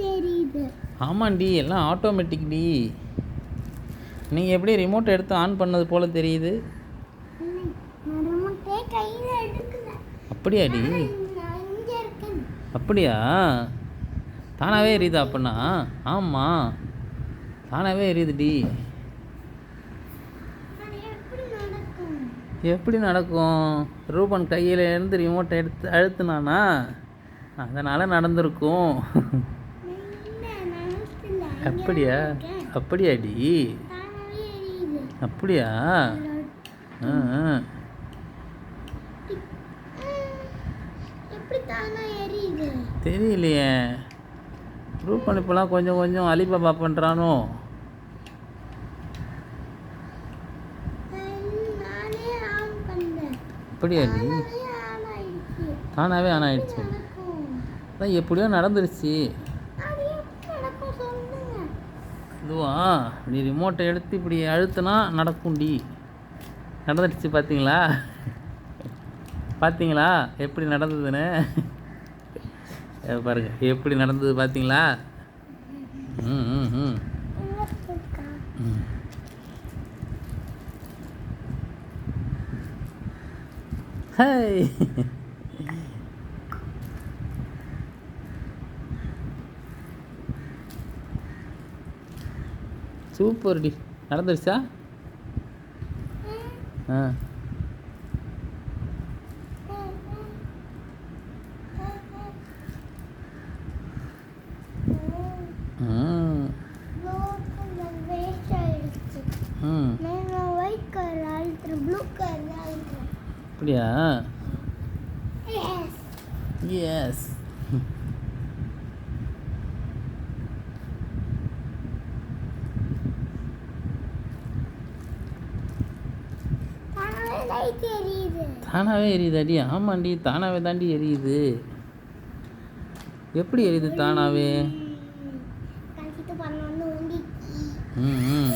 தெரியுது. ஆமாண்டி, எல்லாம் ஆட்டோமேட்டிக் டி. நீங்கள் எப்படி ரிமோட் எடுத்து ஆன் பண்ணது போல் தெரியுது. அப்படியாடி? அப்படியா? தானாகவே எரியுதா அப்படின்னா? ஆமாம், தானாகவே எரியுதுடி. எப்படி நடக்கும்? ரூபன் கையில் இருந்து ரிமோட்டை எடுத்து அழுத்துனானா, அதனால் நடந்திருக்கும். அப்படியா? அப்படியாடி? அப்படியா? ஆ ஆ. தெரியலையே. ரூபன் இப்போலாம் கொஞ்சம் கொஞ்சம் அலிபாபா பண்ணுறானோ? அப்படியாடி? தானாகவே ஆன் ஆகிடுச்சு. அதான் எப்படியோ நடந்துருச்சு. இதுவா? இப்படி ரிமோட்டை எடுத்து இப்படி அழுத்துனா நடக்கும்டி. நடந்துடுச்சு. பார்த்தீங்களா? பார்த்தீங்களா எப்படி நடந்ததுன்னு? பாருங்க எப்படி நடந்தது பார்த்தீங்களா? ம் ம் ம் ம். ஹாய். சூப்பர் டி. நடந்துருச்சா? ஆ. ம் ம். அப்படியா? எஸ். தானாகவே எரியுதாடி? ஆமாண்டி, தானாகவே தாண்டி எரியுது. எப்படி எரியுது தானாகவே? ம் ம்.